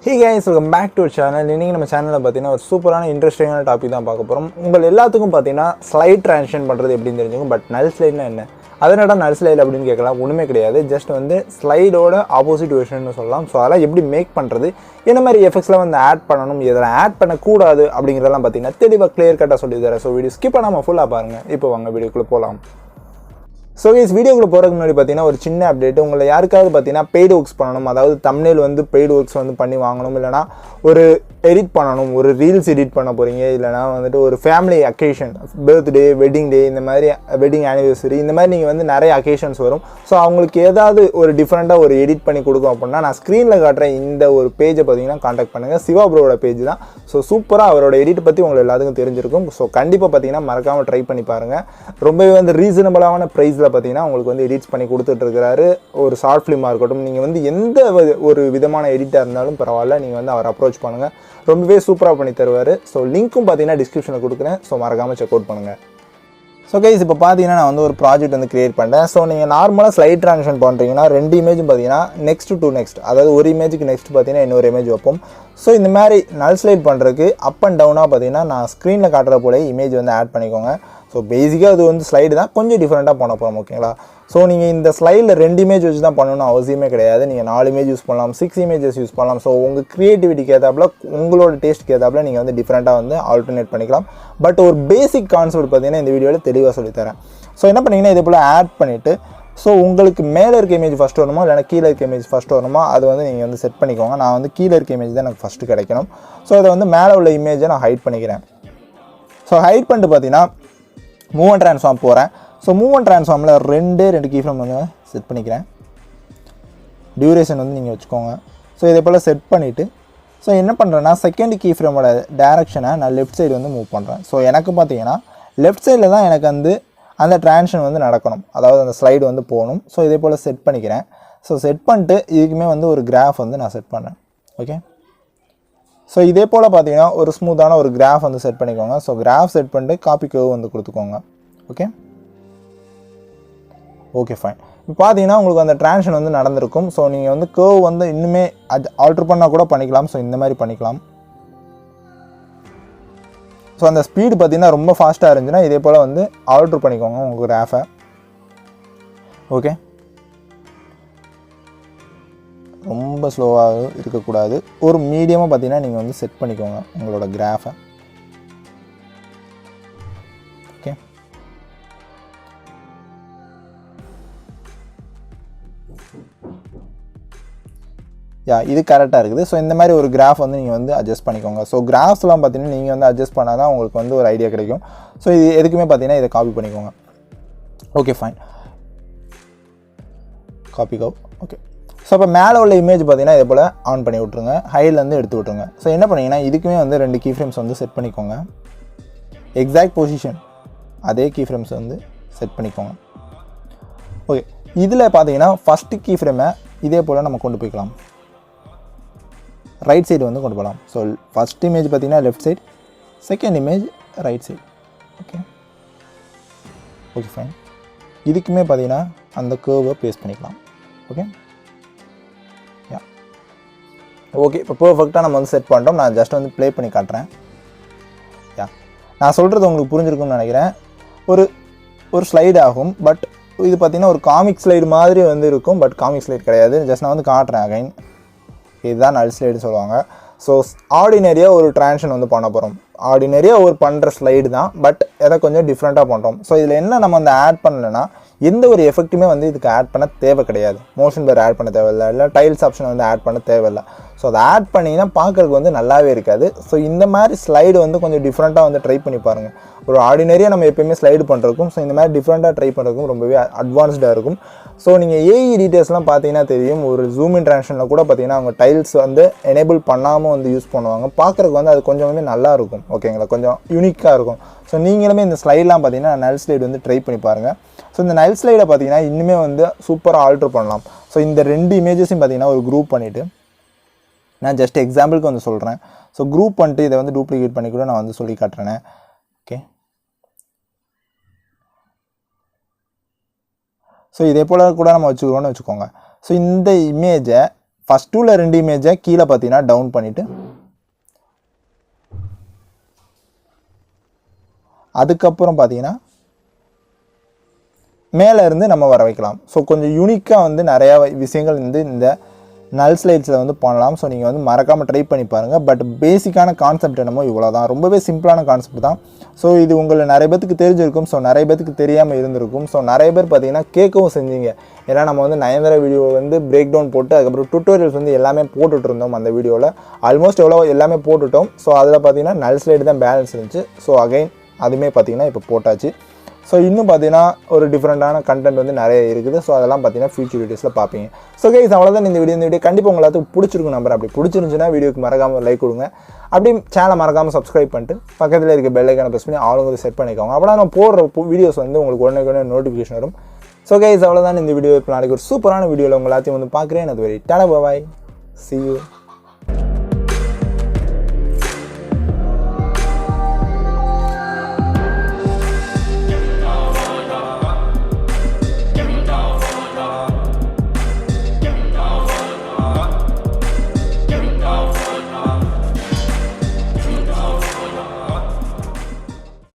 Hey guys, welcome back to our channel. இன்னைக்கு நம்ம சேனல்ல பாத்தீங்கன்னா ஒரு சூப்பரான இன்ட்ரஸ்டிங்கான டாபிக் தான் பார்க்க போறோம். உங்க எல்லாத்துக்கும் பாத்தீங்கன்னா ஸ்லைட் ட்ரான்சிஷன் பண்றது எப்படின்னு தெரிஞ்சுக்கும். பட் நல் ஸ்லைட்னா என்ன? அதனடா நல் ஸ்லைட் அப்படின்னு கேட்கலாம். ஒண்ணுமே கிடையாது. ஜஸ்ட் வந்து ஸ்லைடோட ஆப்போசிட் வெர்ஷன்னு சொல்லலாம். ஸோ அதெல்லாம் எப்படி மேக் பண்றது, என்ன மாதிரி எஃபெக்ட்ஸ்லாம் வந்து ஆட் பண்ணணும், இதெல்லாம் ஆட் பண்ணக்கூடாது அப்படிங்கிறதெல்லாம் பார்த்தீங்கன்னா தெளிவாக கிளியர் கட்டாக சொல்லி தரேன். ஸோ வீடியோ ஸ்கிப் பண்ணாமல் ஃபுல்லாக பாருங்கள். இப்போ வாங்க வீடியோக்குள்ளே போகலாம். ஸோ கைஸ், வீடியோக்குள்ளே போகிறதுக்கு முன்னாடி பார்த்தீங்கன்னா ஒரு சின்ன அப்டேட். உங்களை யாருக்காவது பார்த்தீங்கன்னா பெய்டு ஒர்க்ஸ் பண்ணணும், அதாவது தம்ப்நெயில் வந்து பெய்டு ஒர்க்ஸ் வந்து பண்ணி வாங்கணும், இல்லைனா ஒரு எடிட் பண்ணணும், ஒரு ரீல்ஸ் எடிட் பண்ண போகிறீங்க, இல்லைனா வந்துட்டு ஒரு family occasion, birthday, wedding day, இந்த மாதிரி வெட்டிங் ஆனிவர்சரி, இந்த மாதிரி நீங்கள் வந்து நிறைய அக்கேஷன்ஸ் வரும். ஸோ அவங்களுக்கு ஏதாவது ஒரு டிஃப்ரெண்ட்டாக ஒரு எடிட் பண்ணி கொடுக்கும் அப்படின்னா நான் ஸ்க்ரீனில் காட்டுறேன் இந்த ஒரு பேஜை பார்த்தீங்கன்னா காண்டாக்ட் பண்ணுங்கள். சிவா ப்ரோட பேஜ் தான். ஸோ சூப்பராக அவரோட எடிட் பற்றி உங்களுக்கு எல்லாத்துக்கும் தெரிஞ்சிருக்கும். ஸோ கண்டிப்பாக பார்த்தீங்கன்னா மறக்காமல் ட்ரை பண்ணி பாருங்கள். ரொம்பவே வந்து ரீசனபிளான ப்ரைஸில் பார்த்தீங்கன்னா உங்களுக்கு வந்து எடிட்ஸ் பண்ணி கொடுத்துட்ருக்கிறாரு. ஒரு ஷார்ட் ஃபிலிமாக இருக்கட்டும், நீங்கள் வந்து எந்த ஒரு விதமான எடிட்டாக இருந்தாலும் பரவாயில்ல, நீங்கள் வந்து அவர் அப்ரோச் பண்ணுங்கள். ரொம்பவே சூப்பராக பண்ணி தருவார். ஸோ லிங்க்கும் பார்த்தீங்கன்னா டிஸ்கிரிப்ஷனில் கொடுக்குறேன். ஸோ மறக்காமல் செக் அவுட் பண்ணுங்கள். ஸோ கைஸ், இப்போ பார்த்தீங்கன்னா நான் வந்து ஒரு ப்ராஜெக்ட் வந்து கிரியேட் பண்ணேன். ஸோ நீங்கள் நார்மலாக ஸ்லைட் ட்ரான்சிஷன் பண்ணுறீங்கன்னா ரெண்டு இமேஜும் பார்த்தீங்கன்னா நெக்ஸ்ட் டு நெக்ஸ்ட், அதாவது ஒரு இமேஜுக்கு நெக்ஸ்ட் பார்த்தீங்கன்னா இன்னொரு இமேஜ் வைப்போம். ஸோ இந்த மாதிரி நல் ஸ்லைட் பண்ணுறதுக்கு அப் அண்ட் டவுனாக பார்த்தீங்கன்னா நான் ஸ்க்ரீனில் காட்டுற போல இமேஜ் வந்து ஆட் பண்ணிக்கோங்க. ஸோ பேசிக்காக அது வந்து ஸ்லைடு தான், கொஞ்சம் டிஃப்ரெண்ட்டாக பண்ண போகிறோம். ஓகேங்களா? ஸோ நீங்கள் இந்த ஸ்லைடில் ரெண்டு இமேஜ் வச்சு தான் பண்ணணும்னு அவசியமே கிடையாது. நீங்கள் 4 இமேஜ் யூஸ் பண்ணலாம், 6 இமேஜஸ் யூஸ் பண்ணலாம். ஸோ உங்கள் க்ரியேட்டிவிட்டிக்கு ஏற்றாப்புல, உங்களோட டேஸ்ட்டுக்கு ஏற்றாப்புல நீங்கள் வந்து டிஃப்ரெண்ட்டாக வந்து ஆல்டர்னேட் பண்ணிக்கலாம். பட் ஒரு பேசிக் கான்செப்ட் பார்த்தீங்கன்னா இந்த வீடியோவில் தெளிவாக சொல்லித்தரேன். ஸோ என்ன பண்ணிங்கன்னா இதே போல் ஆட் பண்ணிவிட்டு, ஸோ உங்களுக்கு மேலே இருக்க இமேஜ் ஃபஸ்ட் வரணுமோ இல்லைனா கீழே இருக்க இமேஜ் ஃபஸ்ட் வரணுமோ அது வந்து நீங்கள் வந்து செட் பண்ணிக்கோங்க. நான் வந்து கீழே இருக்க இமேஜ் தான் எனக்கு ஃபஸ்ட்டு கிடைக்கணும். ஸோ அதை வந்து மேலே உள்ள இமேஜை நான் ஹைட் பண்ணிக்கிறேன். ஸோ ஹைட் பண்ணிட்டு பார்த்தீங்கன்னா மூவ் அண்ட் ட்ரான்ஸ்ஃபார்ம் போகிறேன். ஸோ மூவ் அண்ட் ட்ரான்ஸ்ஃபார்மில் ரெண்டு கீ ஃப்ரேம் வந்து செட் பண்ணிக்கிறேன். டியூரேஷன் வந்து நீங்கள் வச்சுக்கோங்க. ஸோ இதே போல் செட் பண்ணிவிட்டு, ஸோ என்ன பண்ணுறேன்னா செகண்ட் கீ ஃப்ரேமோட டேரெக்ஷனை நான் லெஃப்ட் சைடு வந்து மூவ் பண்ணுறேன். ஸோ எனக்கு பார்த்தீங்கன்னா லெஃப்ட் சைடில் தான் எனக்கு வந்து அந்த ட்ரான்சிஷன் வந்து நடக்கணும், அதாவது அந்த ஸ்லைடு வந்து போகணும். ஸோ இதே போல் செட் பண்ணிக்கிறேன். ஸோ செட் பண்ணிட்டு இதுக்குமே வந்து ஒரு கிராஃப் வந்து நான் செட் பண்ணேன். ஓகே. ஸோ இதே போல் பார்த்தீங்கன்னா ஒரு ஸ்மூத்தான ஒரு கிராஃப் வந்து செட் பண்ணிக்கோங்க. ஸோ கிராஃப் செட் பண்ணிட்டு காப்பி கர்வ் வந்து கொடுத்துக்கோங்க. Okay okay fine. இப்போ பார்த்தீங்கன்னா உங்களுக்கு அந்த ட்ரான்சிஷன் வந்து நடந்திருக்கும். ஸோ நீங்கள் வந்து கர்வ் வந்து இன்னுமே ஆல்ட்ரு பண்ணால் கூட பண்ணிக்கலாம். ஸோ இந்த மாதிரி பண்ணிக்கலாம். ஸோ அந்த ஸ்பீடு பார்த்தீங்கன்னா ரொம்ப ஃபாஸ்ட்டாக இருந்துச்சுன்னா இதே போல் வந்து ஆல்ட்ரு பண்ணிக்கோங்க உங்கள் கிராஃபை. ஓகே, ரொம்ப ஸ்லோவாக இருக்கக்கூடாது, ஒரு மீடியமாக பார்த்தீங்கன்னா நீங்கள் வந்து செட் பண்ணிக்கோங்க உங்களோட கிராஃபை. ஓகே, இது கரெக்டாக இருக்குது. ஸோ இந்த மாதிரி ஒரு கிராஃப் வந்து நீங்கள் வந்து அட்ஜஸ்ட் பண்ணிக்கோங்க. ஸோ கிராஃப்ஸ்லாம் பார்த்தீங்கன்னா நீங்கள் வந்து அட்ஜஸ்ட் பண்ணால் தான் உங்களுக்கு வந்து ஒரு ஐடியா கிடைக்கும். ஸோ இது எதுக்குமே பார்த்தீங்கன்னா இதை காப்பி பண்ணிக்கோங்க. ஓகே ஃபைன், காப்பி கவ். ஓகே. ஸோ இப்போ மேலே உள்ள இமேஜ் பார்த்தீங்கன்னா இதே போல் ஆன் பண்ணி விட்ருங்க, ஹைட்லேருந்து எடுத்து விட்ருங்க. ஸோ என்ன பண்ணிங்கன்னா இதுக்குமே வந்து 2 கீ ஃப்ரேம்ஸ் வந்து செட் பண்ணிக்கோங்க. எக்ஸாக்ட் பொசிஷன் அதே கீ ஃப்ரேம்ஸ் வந்து செட் பண்ணிக்கோங்க. ஓகே, இதில் பார்த்தீங்கன்னா ஃபஸ்ட்டு கீ ஃப்ரேமை இதே போல் நம்ம கொண்டு போய்க்கலாம், ரைட் சைடு வந்து கொண்டு போகலாம். ஸோ ஃபஸ்ட் இமேஜ் பார்த்தீங்கன்னா left side, second image right side. Okay okay fine. இதுக்குமே பார்த்தீங்கன்னா அந்த கர்வை பேஸ்ட் பண்ணிக்கலாம். ஓகே ஓகே, இப்போ பர்ஃபெக்டாக நம்ம வந்து செட் பண்ணிட்டோம். நான் ஜஸ்ட் வந்து ப்ளே பண்ணி காட்டுறேன். நான் சொல்கிறது உங்களுக்கு புரிஞ்சிருக்கும்னு நினைக்கிறேன். ஒரு ஸ்லைடு ஆகும், பட் இது பார்த்திங்கன்னா ஒரு காமிக் ஸ்லைடு மாதிரி வந்து இருக்கும். பட் காமிக் ஸ்லைடு கிடையாது. ஜஸ்ட் நான் வந்து காட்டுறேன் அகைன். இதுதான் நல் ஸ்லைடு சொல்லுவாங்க. ஸோ ஆர்டினரியாக ஒரு ட்ரான்சிஷன் வந்து பண்ண போகிறோம். ஆர்டினரியாக ஒரு பண்ணுற ஸ்லைடு தான், பட் எதை கொஞ்சம் டிஃப்ரெண்ட்டாக பண்ணுறோம். ஸோ இதில் என்ன நம்ம வந்து ஆட் பண்ணலைன்னா எந்த ஒரு எஃபெக்ட்டுமே வந்து இதுக்கு ஆட் பண்ண தேவை கிடையாது. மோஷன் பேர் ஆட் பண்ண தேவையில்லை, இல்லை டைல்ஸ் ஆப்ஷன் வந்து ஆட் பண்ண தேவையில்லை. ஸோ அதை ஆட் பண்ணிங்கன்னா பார்க்குறதுக்கு வந்து நல்லாவே இருக்காது. ஸோ இந்த மாதிரி ஸ்லைடு வந்து கொஞ்சம் டிஃப்ரெண்ட்டாக வந்து ட்ரை பண்ணி பாருங்கள். ஒரு ஆர்டினரியாக நம்ம எப்போயுமே ஸ்லைடு பண்ணுறதுக்கும், ஸோ இந்த மாதிரி டிஃப்ரெண்ட்டாக ட்ரை பண்ணுறதுக்கும் ரொம்பவே அட்வான்ஸ்டாக இருக்கும். ஸோ நீங்கள் ஏஇ டீட்டெயில்ஸ்லாம் பார்த்தீங்கன்னா தெரியும். ஒரு ஜூம் இன் ட்ரான்சிஷனில் கூட பார்த்தீங்கன்னா அவங்க டைல்ஸ் வந்து எனேபிள் பண்ணாமல் வந்து யூஸ் பண்ணுவாங்க. பார்க்குறதுக்கு வந்து அது கொஞ்சமே நல்லா இருக்கும். ஓகேங்களா, கொஞ்சம் யூனிக்காக இருக்கும். ஸோ நீங்களுமே இந்த ஸ்லைட்லாம் பார்த்தீங்கன்னா நல் ஸ்லைடு வந்து ட்ரை பண்ணி பாருங்கள். ஸோ இந்த நல் ஸ்லைடை பார்த்தீங்கன்னா இன்னுமே வந்து சூப்பராக ஆல்ட்ரு பண்ணலாம். ஸோ இந்த 2 இமேஜஸையும் பார்த்தீங்கன்னா ஒரு குரூப் பண்ணிவிட்டு, நான் ஜஸ்ட் எக்ஸாம்பிளுக்கு வந்து சொல்கிறேன். ஸோ குரூப் பண்ணிட்டு இதை வந்து டூப்ளிகேட் பண்ணி கூட நான் வந்து சொல்லி காட்டுறேன். ஓகே, ஸோ இதே போல் கூட நம்ம வச்சுக்கிறோன்னு வச்சுக்கோங்க. ஸோ இந்த இமேஜை ஃபஸ்ட் டூவில் 2 இமேஜை கீழே பார்த்தீங்கன்னா டவுன் பண்ணிவிட்டு அதுக்கப்புறம் பார்த்தீங்கன்னா மேலே இருந்து நம்ம வர வைக்கலாம். ஸோ கொஞ்சம் யூனிக்காக வந்து நிறையா விஷயங்கள் வந்து இந்த நல் ஸ்லைட்ஸில் வந்து பண்ணலாம். ஸோ நீங்கள் வந்து மறக்காமல் ட்ரை பண்ணி பாருங்கள். பட் பேசிக்கான கான்செப்ட் என்னமோ இவ்வளோ தான், ரொம்பவே சிம்பிளான கான்செப்ட் தான். ஸோ இது உங்களை நிறைய பேத்துக்கு தெரிஞ்சிருக்கும், ஸோ நிறைய பேத்துக்கு தெரியாமல் இருந்திருக்கும். ஸோ நிறைய பேர் பார்த்தீங்கன்னா கேட்கவும் செஞ்சீங்க. ஏன்னா நம்ம வந்து நயன்தாரா வீடியோ வந்து பிரேக் டவுன் போட்டு அதுக்கப்புறம் டுட்டோரியல்ஸ் வந்து எல்லாமே போட்டுட்ருந்தோம். அந்த வீடியோவில் ஆல்மோஸ்ட் எல்லாமே போட்டுட்டோம். ஸோ அதில் பார்த்தீங்கன்னா நல் ஸ்லைடு தான் பேலன்ஸ் இருந்துச்சு. ஸோ அகைன் அதுவுமே பார்த்தீங்கன்னா இப்போ போட்டாச்சு. ஸோ இன்னும் பார்த்தீங்கன்னா ஒரு டிஃப்ரெண்ட்டான கண்டென்ட் வந்து நிறைய இருக்குது. ஸோ அதெல்லாம் பார்த்தீங்கன்னா ஃபியூச்சர் வீடியோஸில் பார்ப்பீங்க. ஸோ கைஸ் அவ்வளோதான் இந்த வீடியோ கண்டிப்பாக உங்களுக்கு பிடிச்சிருக்கும் நம்பர். அப்படி பிடிச்சிருந்துச்சுன்னா வீடியோக்கு மறக்காமல் லைக் கொடுங்க. அப்படி சேனலை மறக்காமல் சப்ஸ்கிரைப் பண்ணிட்டு பக்கத்தில் இருக்க பெல் ஐக்கானை ப்ரெஸ் பண்ணி ஆளுங்க செட் பண்ணிக்கோங்க. அப்போ நம்ம போடுற வீடியோஸ் வந்து உங்களுக்கு உடனே நோட்டிஃபிகேஷன் வரும். ஸோ கைஸ் அவ்வளோதான் இந்த வீடியோ. இப்போ நாளைக்கு ஒரு சூப்பரான வீடியோவில் உங்கள் எல்லாத்தையும் வந்து பார்க்குறேன். அது வரை டாடா பாய், see you.